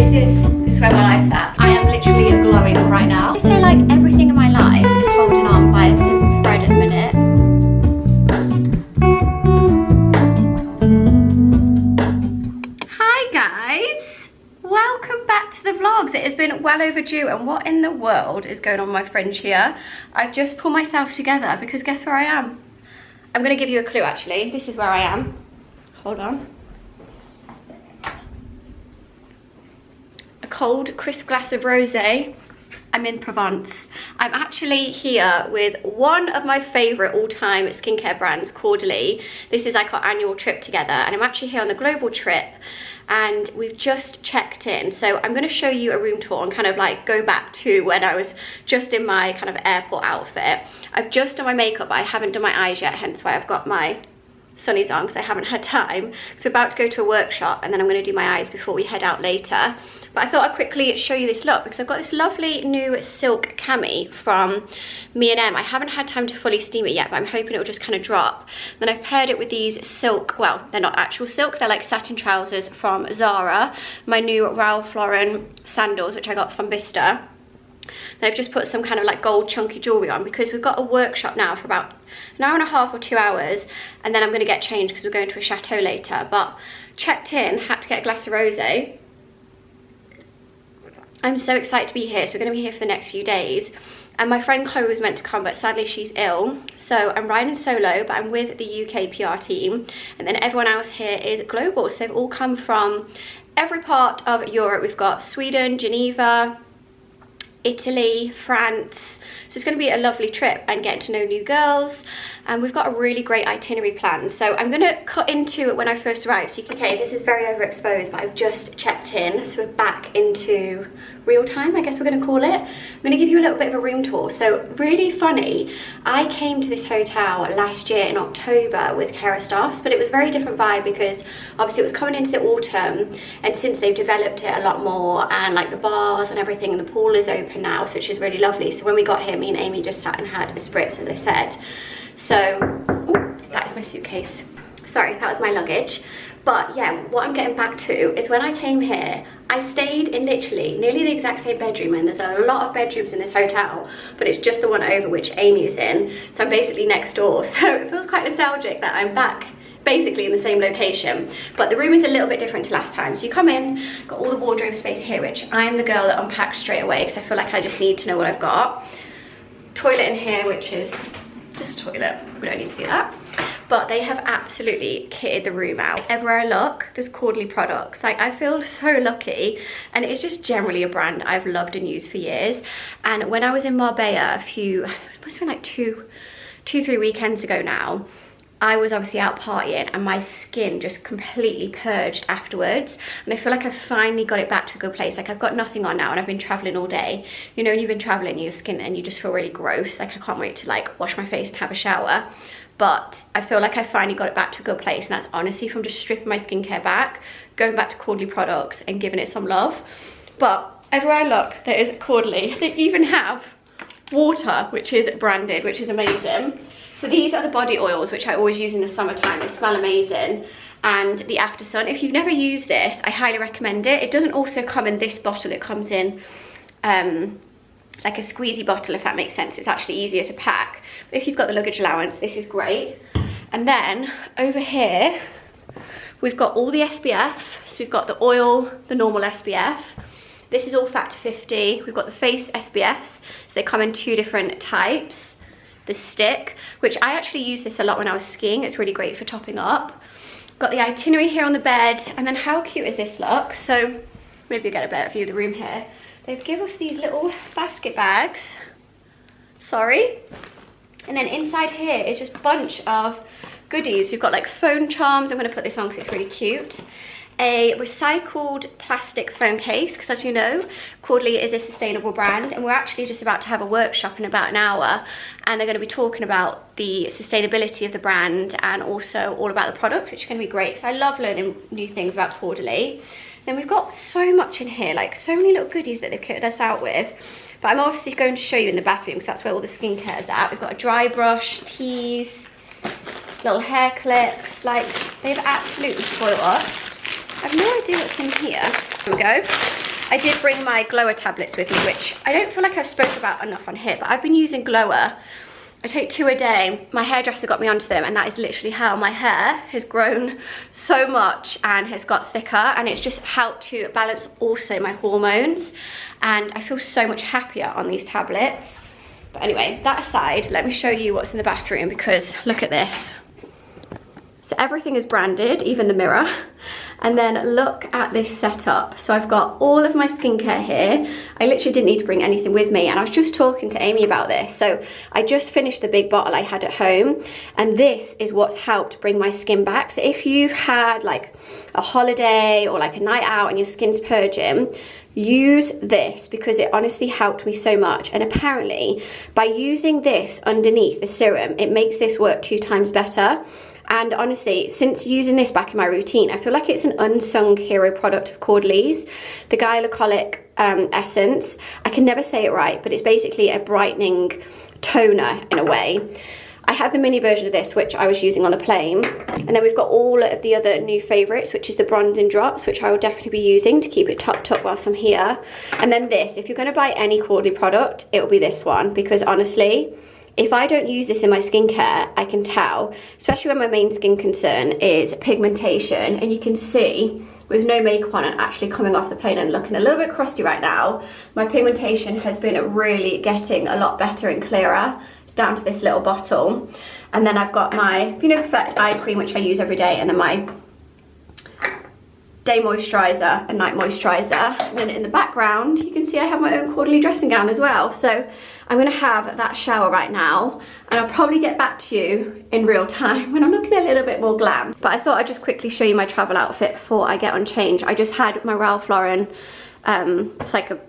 This is where my life's at. I am literally glowing right now. I say like everything in my life is holding on by a thin thread at the minute. Hi guys, welcome back to the vlogs. It has been well overdue, and what in the world is going on, my friends here? I've just pulled myself together because guess where I am? I'm gonna give you a clue actually. This is where I am. Hold on. A cold, crisp glass of rosé. I'm in Provence. I'm actually here with one of my favourite all-time skincare brands, Caudalie. This is like our annual trip together, and I'm actually here on the global trip, and we've just checked in. So I'm going to show you a room tour and kind of like go back to when I was just in my kind of airport outfit. I've just done my makeup, but I haven't done my eyes yet, hence why I've got my sunnies on because I haven't had time. So we're about to go to a workshop, and then I'm going to do my eyes before we head out later. But I thought I'd quickly show you this look because I've got this lovely new silk cami from M&M. I haven't had time to fully steam it yet, but I'm hoping it will just kind of drop. Then I've paired it with these silk, well, they're not actual silk, they're like satin trousers from Zara. My new Ralph Lauren sandals, which I got from Bista. Then I've just put some kind of like gold chunky jewellery on because we've got a workshop now for about an hour and a half or 2 hours, and then I'm going to get changed because we're going to a chateau later. But checked in, had to get a glass of rosé. I'm so excited to be here. So we're going to be here for the next few days. And my friend Chloe was meant to come, but sadly she's ill. So I'm riding solo, but I'm with the UK PR team. And then everyone else here is global. So they've all come from every part of Europe. We've got Sweden, Geneva, Italy, France. So it's going to be a lovely trip and getting to know new girls. And we've got a really great itinerary planned. So I'm going to cut into it when I first arrive. So you can, okay, this is very overexposed, but I've just checked in. So we're back into real time, I guess we're going to call it. I'm going to give you a little bit of a room tour. So really funny, I came to this hotel last year in October with Kerastos, but it was a very different vibe because obviously it was coming into the autumn, and since they've developed it a lot more, and like the bars and everything, and the pool is open now, so which is really lovely. So when we got here, me and Amy just sat and had a spritz, as I said. So, oh, that is my suitcase. Sorry, that was my luggage. But yeah, what I'm getting back to is when I came here, I stayed in literally nearly the exact same bedroom, and there's a lot of bedrooms in this hotel, but it's just the one over which Amy is in. So I'm basically next door. So it feels quite nostalgic that I'm back basically in the same location, but the room is a little bit different to last time. So you come in, got all the wardrobe space here, which I'm the girl that unpacks straight away because I feel like I just need to know what I've got. Toilet in here, which is just a toilet, we don't need to see that. But they have absolutely kitted the room out. Everywhere I look, there's Caudalie products. Like, I feel so lucky, and it's just generally a brand I've loved and used for years. And when I was in Marbella it must have been like two, 3 weekends ago now, I was obviously out partying, and my skin just completely purged afterwards. And I feel like I've finally got it back to a good place. Like, I've got nothing on now, and I've been traveling all day. You know, when you've been traveling, your skin, and you just feel really gross. Like, I can't wait to like wash my face and have a shower. But I feel like I finally got it back to a good place, and that's honestly from just stripping my skincare back, going back to Caudalie products and giving it some love. But everywhere I look, there is Caudalie. They even have water, which is branded, which is amazing. So these are the body oils, which I always use in the summertime. They smell amazing. And the After Sun, if you've never used this, I highly recommend it. It doesn't also come in this bottle. It comes in like a squeezy bottle, if that makes sense. It's actually easier to pack. But if you've got the luggage allowance, this is great. And then over here, we've got all the SPF. So we've got the oil, the normal SPF. This is all factor 50. We've got the face SPFs. So they come in 2 different types. The stick, which I actually use this a lot when I was skiing. It's really great for topping up. Got the itinerary here on the bed. And then how cute is this look? So maybe you'll get a better view of the room here. They've given us these little basket bags. Sorry. And then inside here is just a bunch of goodies. We've got like phone charms. I'm going to put this on because it's really cute. A recycled plastic phone case, because as you know, Caudalie is a sustainable brand, and we're actually just about to have a workshop in about an hour, and they're going to be talking about the sustainability of the brand and also all about the products, which is going to be great because I love learning new things about Caudalie. Then we've got so much in here, like so many little goodies that they've kitted us out with. But I'm obviously going to show you in the bathroom because that's where all the skincare is at. We've got a dry brush, teas, little hair clips. Like, they've absolutely spoiled us. I have no idea what's in here. There we go. I did bring my Glower tablets with me, which I don't feel like I've spoken about enough on here, but I've been using Glower. I take 2 a day. My hairdresser got me onto them, and that is literally how my hair has grown so much and has got thicker, and it's just helped to balance also my hormones, and I feel so much happier on these tablets. But anyway, that aside, let me show you what's in the bathroom, because look at this. So everything is branded, even the mirror. And then look at this setup. So I've got all of my skincare here. I literally didn't need to bring anything with me, and I was just talking to Amy about this. So I just finished the big bottle I had at home, and this is what's helped bring my skin back. So if you've had like a holiday or like a night out and your skin's purging, use this, because it honestly helped me so much. And apparently by using this underneath the serum, it makes this work 2 times better. And honestly, since using this back in my routine, I feel like it's an unsung hero product of Caudaly's, the glycolic essence. I can never say it right, but it's basically a brightening toner in a way. I have the mini version of this, which I was using on the plane. And then we've got all of the other new favourites, which is the bronzing drops, which I will definitely be using to keep it topped up whilst I'm here. And then this, if you're going to buy any Caudaly product, it will be this one, because honestly, if I don't use this in my skincare, I can tell, especially when my main skin concern is pigmentation. And you can see with no makeup on and actually coming off the plane and looking a little bit crusty right now, my pigmentation has been really getting a lot better and clearer. It's down to this little bottle. And then I've got my Perfect eye cream, which I use every day, and then my day moisturizer and night moisturizer. And then in the background, you can see I have my own Caudaly dressing gown as well. So I'm gonna have that shower right now, and I'll probably get back to you in real time when I'm looking a little bit more glam. But I thought I'd just quickly show you my travel outfit before I get on change. I just had my Ralph Lauren, it's like a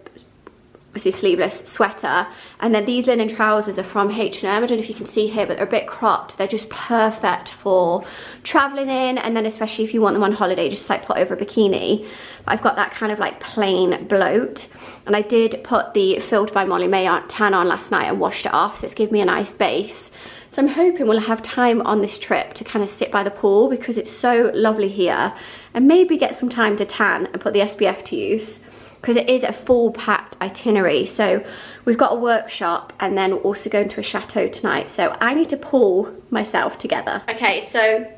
obviously sleeveless sweater, and then these linen trousers are from H&M. I don't know if you can see here, but they're a bit cropped. They're just perfect for traveling in, and then especially if you want them on holiday, just like put over a bikini. But I've got that kind of like plain bloat, and I did put the Filtered by Molly May tan on last night and washed it off, so it's given me a nice base. So I'm hoping we'll have time on this trip to kind of sit by the pool, because it's so lovely here, and maybe get some time to tan and put the SPF to use, because it is a full packed itinerary. So we've got a workshop, and then we're also going to a chateau tonight, so I need to pull myself together. Okay, so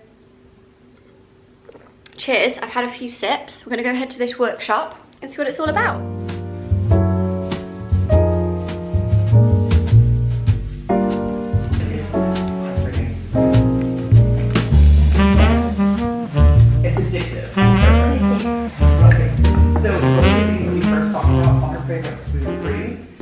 cheers. I've had a few sips. We're gonna go head to this workshop and see what it's all about. It's addictive.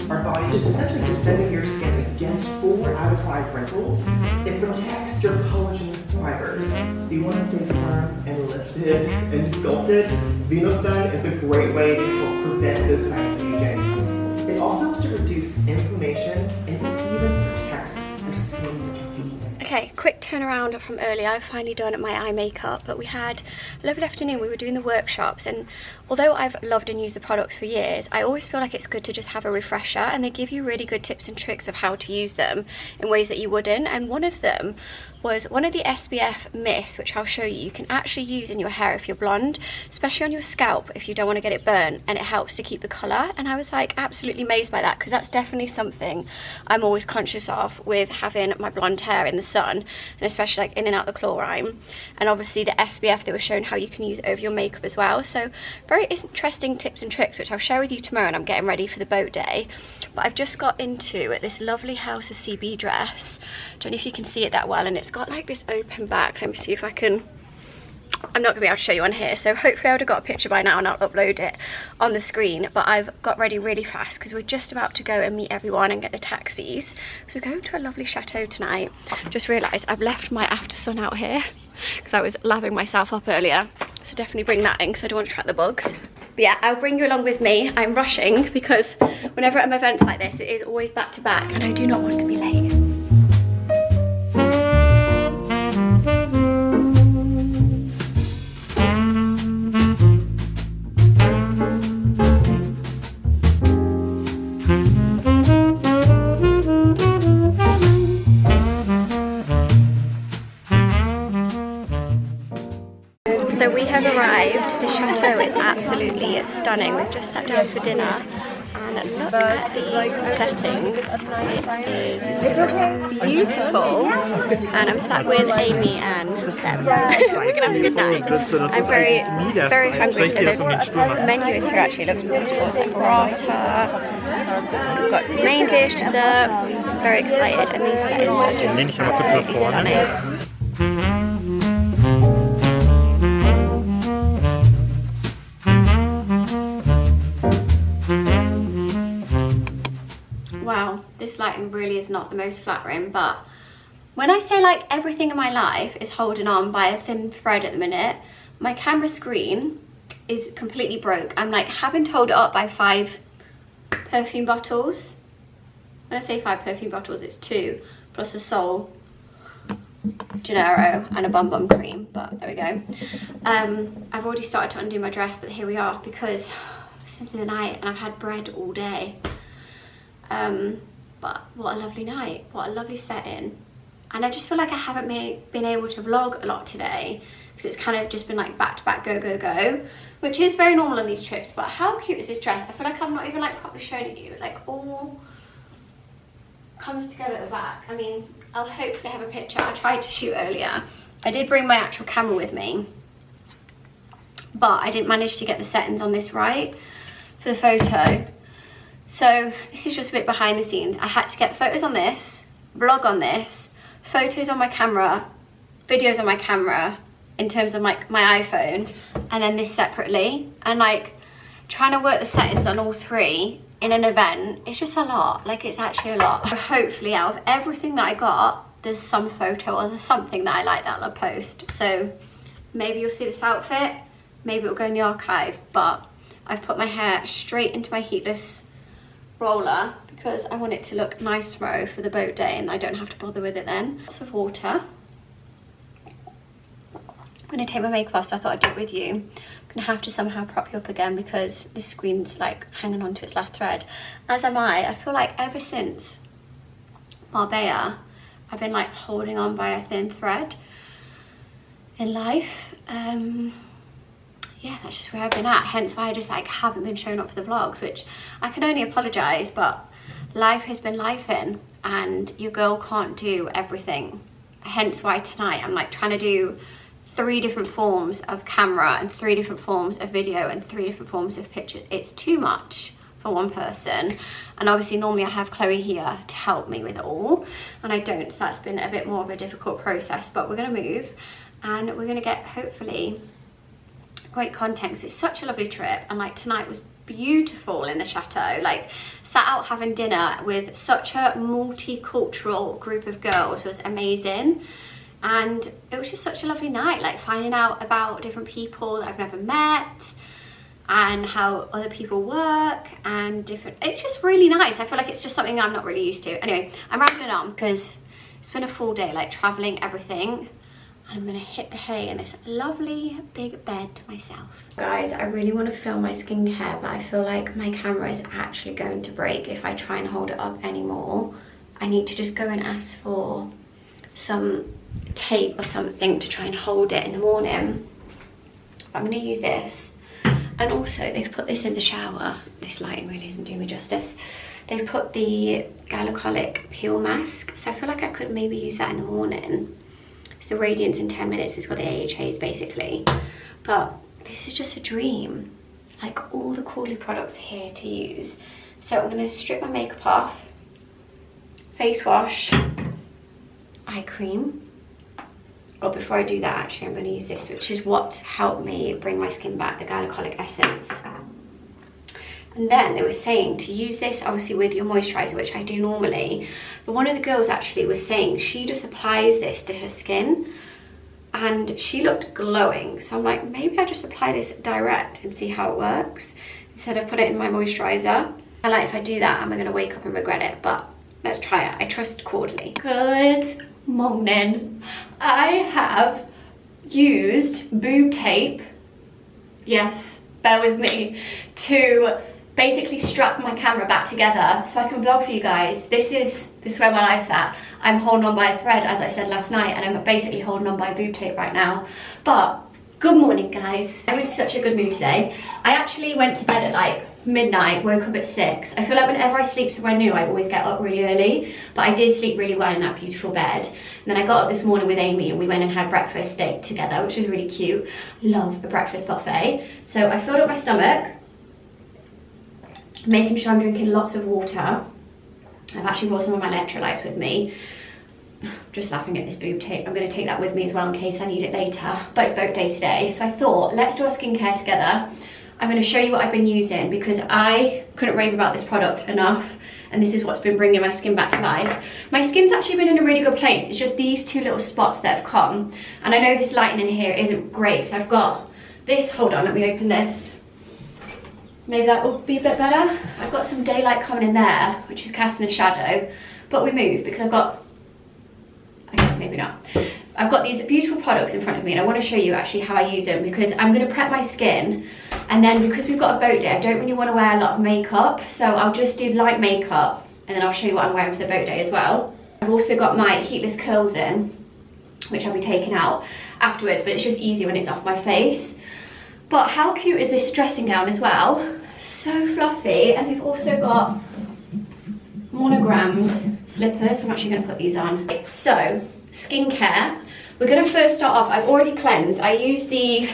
Our body is essentially defending your skin against 4 out of 5 wrinkles. It protects your collagen fibers. Do you want to stay firm and lifted and sculpted? Venus-Sun is a great way to help prevent those signs of aging. It also helps to reduce inflammation, and it even protects your skin's DNA. Okay, quick turnaround from earlier. I've finally done my eye makeup, but we had a lovely afternoon. We were doing the workshops, and although I've loved and used the products for years, I always feel like it's good to just have a refresher, and they give you really good tips and tricks of how to use them in ways that you wouldn't. And one of them was one of the SPF mists, which I'll show you. You can actually use in your hair if you're blonde, especially on your scalp if you don't want to get it burnt, and it helps to keep the colour. And I was like absolutely amazed by that, because that's definitely something I'm always conscious of with having my blonde hair in the sun, and especially like in and out the chlorine. And obviously the SPF, they were showing how you can use over your makeup as well. So very interesting tips and tricks, which I'll share with you tomorrow, and I'm getting ready for the boat day. But I've just got into this lovely House of CB dress. Don't know if you can see it that well, and it's got like this open back. Let me see if I can. I'm not gonna be able to show you on here, so hopefully I would have got a picture by now and I'll upload it on the screen. But I've got ready really fast because we're just about to go and meet everyone and get the taxis. So we're going to a lovely chateau tonight. Just realised I've left my after sun out here because I was lathering myself up earlier, so definitely bring that in because I don't want to trap the bugs. But yeah, I'll bring you along with me. I'm rushing because whenever I'm at events like this, it is always back to back, and I do not want to be late. I've arrived. The chateau is absolutely stunning. We've just sat down for dinner and look at these settings. It is beautiful. And I'm sat with Amy and Seb. We're gonna have a good night. I'm very hungry, so the menu is here actually. It looks beautiful. It's like burrata. We've got main dish, dessert. I'm very excited, and these settings are just absolutely stunning. Wow, this lighting really is not the most flattering, but when I say like everything in my life is holding on by a thin thread at the minute, my camera screen is completely broke. I'm like having to hold it up by 5 perfume bottles. When I say 5 perfume bottles, it's 2 plus a Sol Gennaro and a Bum Bum cream, but there we go. I've already started to undo my dress, but here we are because it's the end of the night and I've had bread all day. But what a lovely night, what a lovely setting. And I just feel like I haven't been able to vlog a lot today because it's kind of just been like back to back, go, go, go, which is very normal on these trips. But how cute is this dress? I feel like I'm not even like properly showing it you. It like all comes together at the back. I mean, I'll hopefully have a picture. I tried to shoot earlier. I did bring my actual camera with me, but I didn't manage to get the settings on this right for the photo. So this is just a bit behind the scenes. I had to get photos on this, vlog on this, photos on my camera, videos on my camera in terms of like my iPhone, and then this separately. And like trying to work the settings on all 3 in an event, it's just a lot. Like it's actually a lot. So hopefully out of everything that I got, there's some photo or there's something that I like that I'll post. So maybe you'll see this outfit, maybe it'll go in the archive, but I've put my hair straight into my heatless roller because I want it to look nice tomorrow for the boat day and I don't have to bother with it then. Lots of water. I'm going to take my makeup off, so I thought I'd do it with you. I'm going to have to somehow prop you up again because the screen's like hanging on to its last thread. As am I. I feel like ever since Marbella, I've been like holding on by a thin thread in life. Yeah, that's just where I've been at, hence why I just like haven't been showing up for the vlogs, which I can only apologise, but life has been lifing and your girl can't do everything. Hence why tonight I'm like trying to do 3 different forms of camera and 3 different forms of video and 3 different forms of pictures. It's too much for one person, and obviously normally I have Chloe here to help me with it all, and I don't, so that's been a bit more of a difficult process. But we're going to move and we're going to get hopefully great content because it's such a lovely trip. And like tonight was beautiful in the chateau, like sat out having dinner with such a multicultural group of girls was amazing, and it was just such a lovely night, like finding out about different people that I've never met and how other people work and different. It's just really nice. I feel like it's just something I'm not really used to. Anyway, I'm rambling on because it's been a full day, like traveling, everything. I'm gonna hit the hay in this lovely big bed myself. Guys, I really want to film my skincare, but I feel like my camera is actually going to break if I try and hold it up anymore. I need to just go and ask for some tape or something to try and hold it in the morning. I'm gonna use this. And also they've put this in the shower. This lighting really isn't doing me justice. They've put the glycolic peel mask, so I feel like I could maybe use that in the morning. It's the radiance in 10 minutes, it's got the AHAs basically. But this is just a dream. Like all the Crawley products here to use. So I'm gonna strip my makeup off, face wash, eye cream. Oh, before I do that actually I'm gonna use this, which is what's helped me bring my skin back, the glycolic essence. And then they were saying to use this obviously with your moisturizer, which I do normally, but one of the girls actually was saying she just applies this to her skin and she looked glowing. So I'm like, maybe I just apply this direct and see how it works instead of put it in my moisturizer. And like if I do that, I'm gonna wake up and regret it, but let's try it. I trust Crawley. Good morning. I have used boob tape, yes, bear with me, to basically strap my camera back together so I can vlog for you guys. This is where my life's at. I'm holding on by a thread, as I said last night, and I'm basically holding on by boob tape right now. But Good morning, guys. I'm in such a good mood today. I actually went to bed at like midnight, woke up at 6. I feel like whenever I sleep somewhere new, I always get up really early, but I did sleep really well in that beautiful bed. And then I got up this morning with Amy and we went and had breakfast steak together, which was really cute. Love a breakfast buffet. So I filled up my stomach, making sure I'm drinking lots of water. I've actually brought some of my electrolytes with me. Just laughing at this boob tape. I'm going to take that with me as well in case I need it later. But it's boat day today, so I thought let's do our skincare together. I'm going to show you what I've been using because I couldn't rave about this product enough, and this is what's been bringing my skin back to life. My skin's actually been in a really good place. It's just these two little spots that have come, and I know this lighting in here isn't great, so I've got this. Hold on, let me open this. Maybe that will be a bit better. I've got some daylight coming in there, which is casting a shadow, but we move because I've got, okay, maybe not. I've got these beautiful products in front of me and I want to show you actually how I use them because I'm going to prep my skin, and then because we've got a boat day, I don't really want to wear a lot of makeup, so I'll just do light makeup and then I'll show you what I'm wearing for the boat day as well. I've also got my heatless curls in, which I'll be taking out afterwards, but it's just easier when it's off my face. But how cute is this dressing gown as well? So fluffy, and we've also got monogrammed slippers. I'm actually going to put these on. So, skincare. We're going to first start off, I've already cleansed. I used the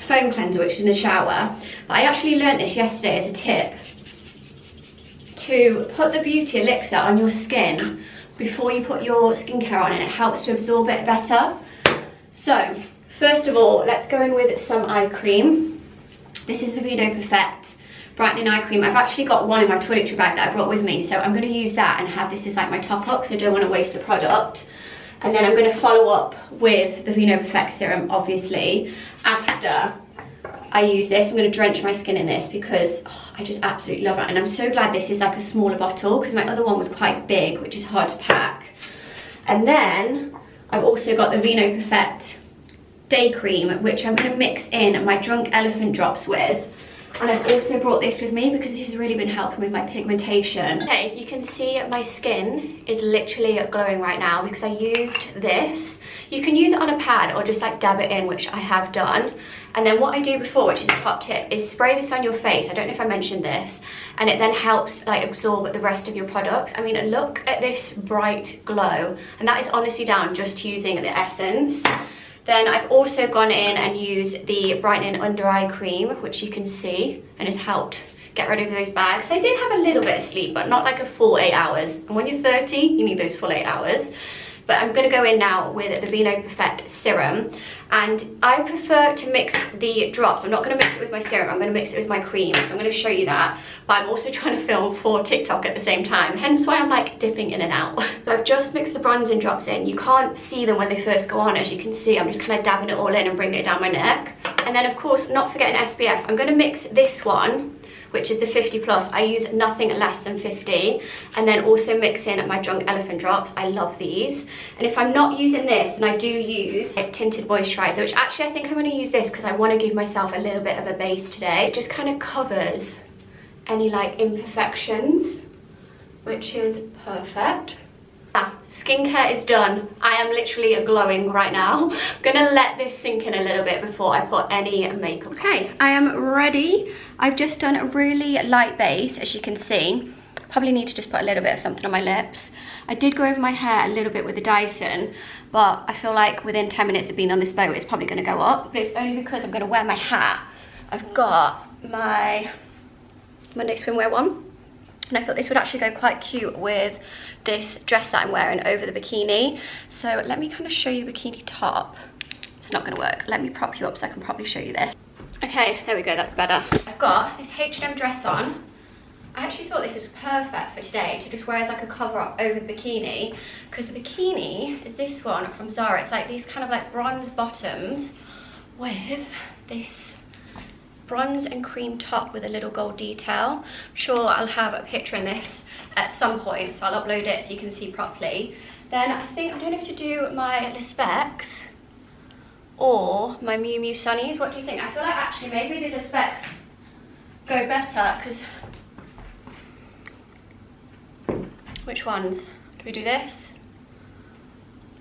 foam cleanser, which is in the shower. But I actually learnt this yesterday as a tip. To put the beauty elixir on your skin before you put your skincare on, and it helps to absorb it better. So, first of all, let's go in with some eye cream. This is the Vino Perfect brightening eye cream. I've actually got one in my toiletry bag that I brought with me, so I'm going to use that and have this as like my top up, so I don't want to waste the product. And then I'm going to follow up with the Vino Perfect serum, obviously, after I use this. I'm going to drench my skin in this because I just absolutely love it, and I'm so glad this is like a smaller bottle because my other one was quite big, which is hard to pack. And then I've also got the Vino Perfect day cream, which I'm going to mix in my Drunk Elephant drops with. And I've also brought this with me because this has really been helping with my pigmentation. Okay, you can see my skin is literally glowing right now because I used this. You can use it on a pad or just like dab it in, which I have done. And then what I do before, which is a top tip, is spray this on your face. I don't know if I mentioned this. And it then helps like absorb the rest of your products. I mean, look at this bright glow. And that is honestly down just using the essence. Then I've also gone in and used the brightening under eye cream, which you can see, and has helped get rid of those bags. I did have a little bit of sleep, but not like a full 8 hours. And when you're 30, you need those full 8 hours. But I'm gonna go in now with the Vino Perfect serum. And I prefer to mix the drops. I'm not gonna mix it with my serum, I'm gonna mix it with my cream. So I'm gonna show you that. But I'm also trying to film for TikTok at the same time, hence why I'm like dipping in and out. So I've just mixed the bronzing drops in. You can't see them when they first go on, as you can see. I'm just kind of dabbing it all in and bringing it down my neck. And then of course, not forgetting SPF. I'm gonna mix this one, which is the 50 plus. I use nothing less than 50. And then also mix in my Drunk Elephant drops. I love these. And if I'm not using this, then I do use a tinted moisturizer, which actually I think I'm gonna use this because I wanna give myself a little bit of a base today. It just kind of covers any like imperfections, which is perfect. Skincare is done. I am literally glowing right now. I'm gonna let this sink in a little bit before I put any makeup. Okay, I am ready. I've just done a really light base, as you can see. Probably need to just put a little bit of something on my lips. I did go over my hair a little bit with the Dyson, but I feel like within 10 minutes of being on this boat, it's probably gonna go up. But it's only because I'm gonna wear my hat. I've got my Monday swimwear one. And I thought this would actually go quite cute with this dress that I'm wearing over the bikini. So let me kind of show you the bikini top. It's not gonna work. Let me prop you up so I can probably show you this. Okay, there we go, that's better. I've got this H&M dress on. I actually thought this was perfect for today to just wear as like a cover up over the bikini, because the bikini is this one from Zara. It's like these kind of like bronze bottoms with this bronze and cream top with a little gold detail. I'm sure I'll have a picture in this at some point, so I'll upload it so you can see properly. Then I think I don't know if to do my Le Specs or my Miu Miu Sunnies. What do you think? I feel like actually maybe the Le Specs go better because which ones? Do we do this?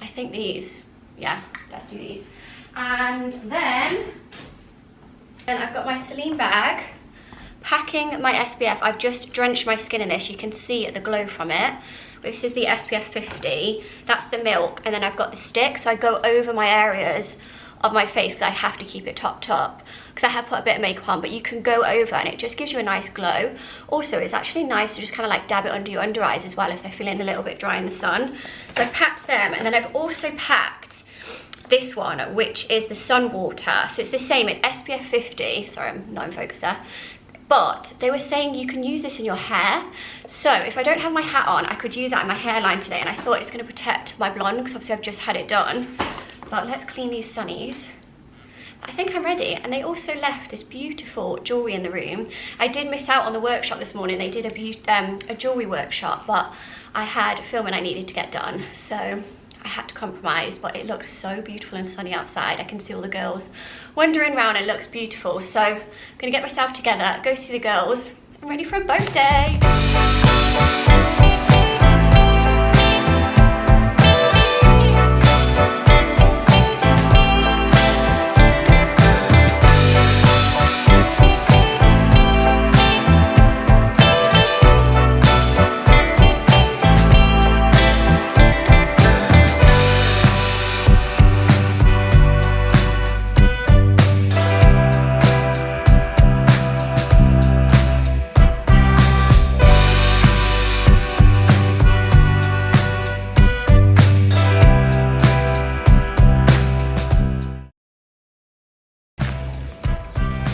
I think these. Yeah, let's do these. And then I've got my Celine bag, packing my SPF. I've just drenched my skin in this. You can see the glow from it. This is the SPF 50. That's the milk. And then I've got the stick. So I go over my areas of my face because I have to keep it topped up because I have put a bit of makeup on, but you can go over and it just gives you a nice glow. Also, it's actually nice to just kind of like dab it under your under eyes as well if they're feeling a little bit dry in the sun. So I've packed them, and then I've also packed this one, which is the sun water. So it's the same, it's SPF 50. Sorry, I'm not in focus there. But they were saying you can use this in your hair. So if I don't have my hat on, I could use that in my hairline today, and I thought it's going to protect my blonde because obviously I've just had it done. But let's clean these sunnies. I think I'm ready. And they also left this beautiful jewellery in the room. I did miss out on the workshop this morning. They did a jewellery workshop, but I had filming I needed to get done. So I had to compromise, but it looks so beautiful and sunny outside. I can see all the girls wandering around. It looks beautiful. So I'm gonna get myself together, go see the girls. I'm ready for a boat day.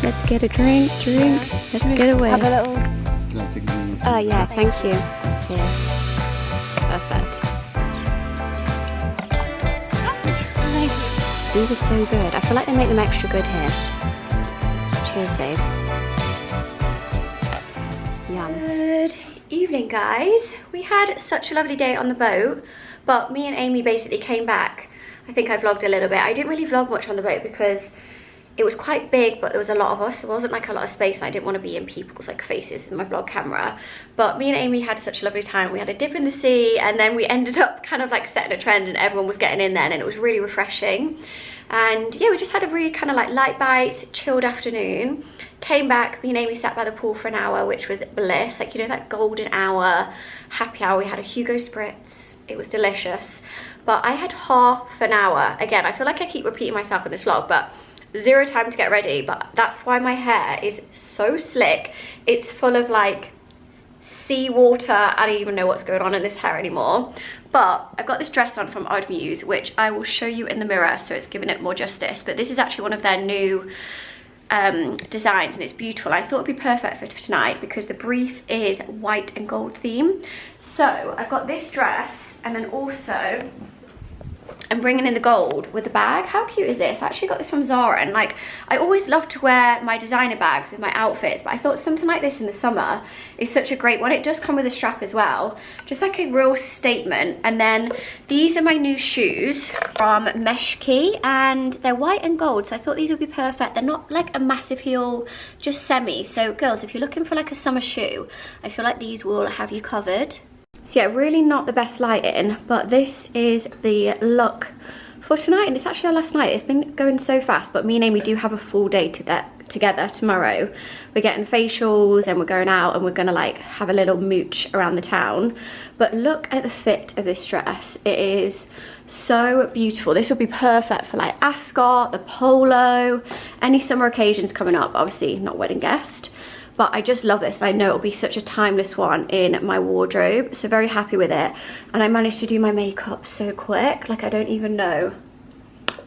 Let's get a drink. Let's get away. Have a little... Oh yeah, thank you. Yeah. Perfect. These are so good. I feel like they make them extra good here. Cheers, babes. Yum. Good evening, guys. We had such a lovely day on the boat, but me and Amy basically came back. I think I vlogged a little bit. I didn't really vlog much on the boat because it was quite big, but there was a lot of us. There wasn't like a lot of space, and I didn't want to be in people's like faces with my vlog camera. But me and Amy had such a lovely time. We had a dip in the sea, and then we ended up kind of like setting a trend, and everyone was getting in then, and it was really refreshing. And yeah, we just had a really kind of like light bite, chilled afternoon. Came back, me and Amy sat by the pool for an hour, which was bliss. Like, you know, that golden hour, happy hour. We had a Hugo Spritz. It was delicious. But I had half an hour. Again, I feel like I keep repeating myself in this vlog, but zero time to get ready. But that's why my hair is so slick. It's full of like sea water. I don't even know what's going on in this hair anymore. But I've got this dress on from Odd Muse, which I will show you in the mirror, so it's giving it more justice. But this is actually one of their new designs, and it's beautiful. I thought it'd be perfect for tonight because the brief is white and gold theme. So I've got this dress, and then also I'm bringing in the gold with the bag. How cute is this? I actually got this from Zara, and like, I always love to wear my designer bags with my outfits, but I thought something like this in the summer is such a great one. It does come with a strap as well, just like a real statement. And then these are my new shoes from Meshki, and they're white and gold, so I thought these would be perfect. They're not like a massive heel, just semi. So girls, if you're looking for like a summer shoe, I feel like these will have you covered. So yeah, really not the best lighting, but this is the look for tonight, and it's actually our last night. It's been going so fast, but me and Amy do have a full day together tomorrow. We're getting facials, and we're going out, and we're gonna like have a little mooch around the town. But look at the fit of this dress. It is so beautiful. This will be perfect for like Ascot, the polo, any summer occasions coming up. Obviously not wedding guest. But I just love this. I know it'll be such a timeless one in my wardrobe. So very happy with it. And I managed to do my makeup so quick. Like, I don't even know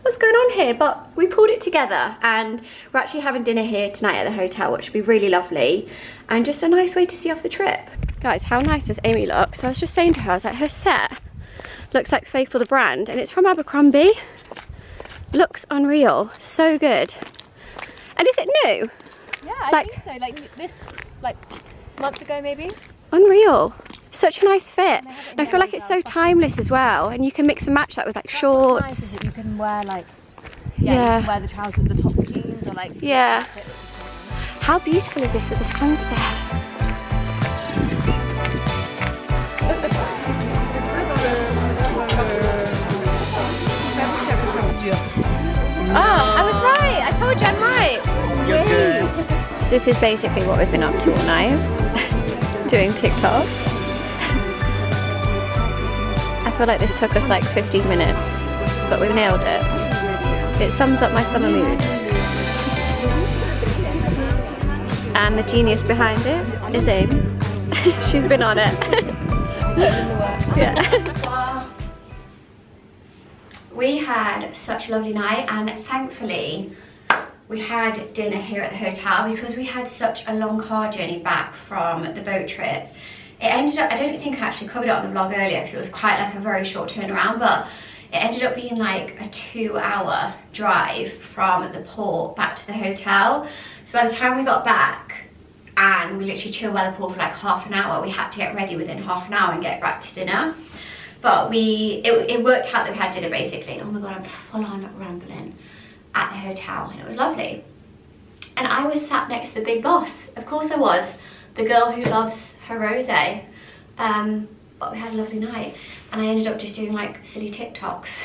what's going on here. But we pulled it together. And we're actually having dinner here tonight at the hotel, which will be really lovely. And just a nice way to see off the trip. Guys, how nice does Amy look? So I was just saying to her, I was like, her set looks like Faithful the brand. And it's from Abercrombie. Looks unreal. So good. And is it new? Yeah, I think so. Like this, like month ago maybe. Unreal. Such a nice fit. And I feel like it's so timeless as well. And you can mix and match that with like shorts. Nice is that you can wear like, you can wear the trousers at the top of jeans or like. Yeah. How beautiful is this with the sunset? I was right. I told you I'm right. You're good. So this is basically what we've been up to all night. Doing TikToks. I feel like this took us like 15 minutes, but we've nailed it. It sums up my summer mood. And the genius behind it is Ames. She's been on it. Yeah. We had such a lovely night, and thankfully we had dinner here at the hotel because we had such a long car journey back from the boat trip. It ended up, I don't think I actually covered it on the vlog earlier because it was quite like a very short turnaround, but it ended up being like a 2-hour drive from the port back to the hotel. So by the time we got back, and we literally chilled by the pool for like half an hour, we had to get ready within half an hour and get back to dinner. But it worked out that we had dinner basically. Oh my god, I'm full on rambling at the hotel, and it was lovely. And I was sat next to the big boss. Of course I was, the girl who loves her rosé. But we had a lovely night, and I ended up just doing like silly TikToks.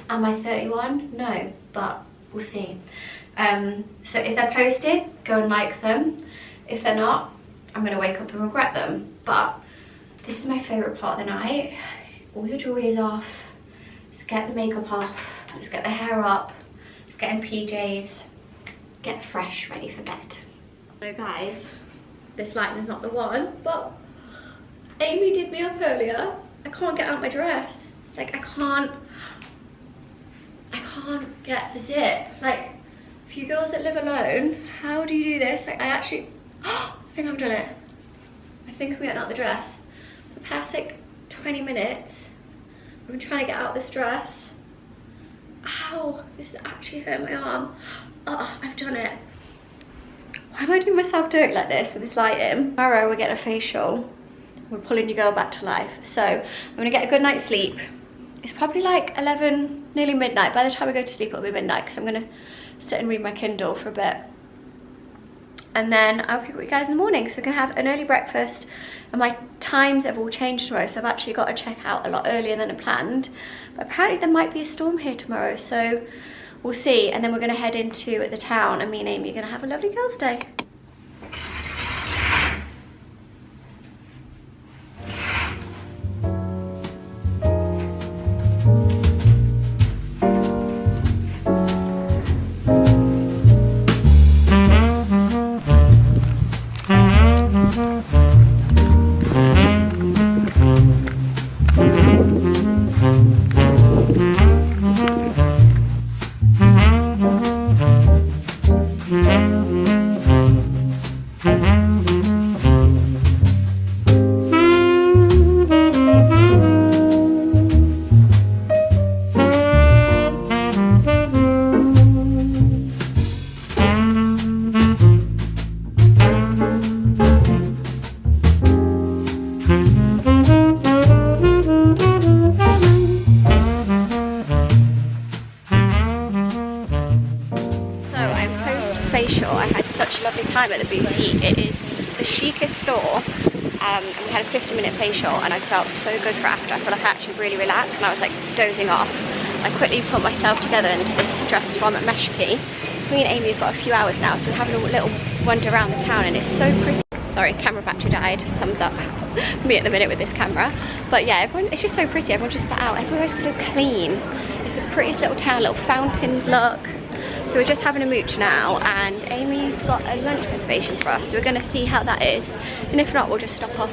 Am I 31? No, but we'll see. So if they're posted, go and like them. If they're not, I'm gonna wake up and regret them. But this is my favourite part of the night. All your jewelry is off. Let's get the makeup off. Let's get the hair up. Let's get in PJs. Get fresh, ready for bed. So guys, this lighting is not the one, but Amy did me up earlier. I can't get out my dress. Like I can't get the zip. Like, for you girls that live alone, how do you do this? Like I think I've done it. I think I'm getting out the dress. For the past like 20 minutes, I've been trying to get out this dress. Ow, this is actually hurting my arm. Oh, I've done it. Why am I doing myself dirty like this with this lighting? Tomorrow we're getting a facial. We're pulling your girl back to life. So I'm gonna get a good night's sleep. It's probably like 11, nearly midnight. By the time I go to sleep, it'll be midnight because I'm gonna sit and read my Kindle for a bit. And then I'll pick up you guys in the morning. So we're gonna have an early breakfast, and my times have all changed tomorrow. So I've actually got to check out a lot earlier than I planned. But apparently there might be a storm here tomorrow. So we'll see. And then we're gonna head into the town, and me and Amy are gonna have a lovely girls' day. Time at the boutique. It is the chicest store, and we had a 50-minute facial, and I felt so good for after. I feel like I actually really relaxed, and I was like dozing off. I quickly put myself together into this dress from Meshki. So me and Amy have got a few hours now, so we're having a little wander around the town, and it's so pretty. Sorry, camera battery died. Sums up me at the minute with this camera. But yeah, everyone, it's just so pretty. Everyone just sat out. Everywhere's so clean. It's the prettiest little town. Little fountains, look. So we're just having a mooch now, and Amy's got a lunch reservation for us, so we're going to see how that is, and if not we'll just stop off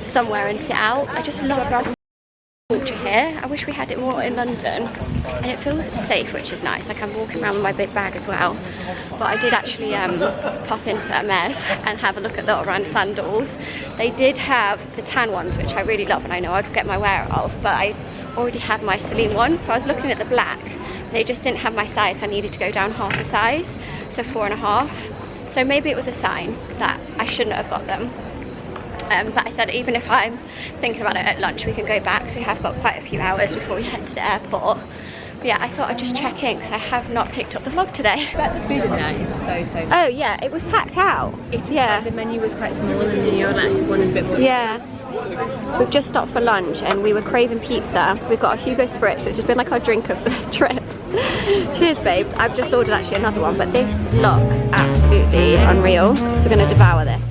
somewhere and sit out. I just love our culture here. I wish we had it more in London, and it feels safe, which is nice. Like I'm walking around with my big bag as well. But I did actually pop into Hermes and have a look at the Oran sandals. They did have the tan ones, which I really love and I know I'd get my wear of, but I already have my Celine one, so I was looking at the black. They just didn't have my size, so I needed to go down half a size, so 4.5. So maybe it was a sign that I shouldn't have got them. But I said even if I'm thinking about it at lunch, we can go back, so we have got quite a few hours before we head to the airport. But yeah, I thought I'd just check in because I have not picked up the vlog today. But the food in there is so Oh yeah, it was packed out. Like the menu was quite small, and then you're like wanted a bit more. Yeah. We've just stopped for lunch and we were craving pizza. We've got a Hugo Spritz, which has been like our drink of the trip. Cheers, babes. I've just ordered actually another one, but this looks absolutely unreal. So we're gonna devour this.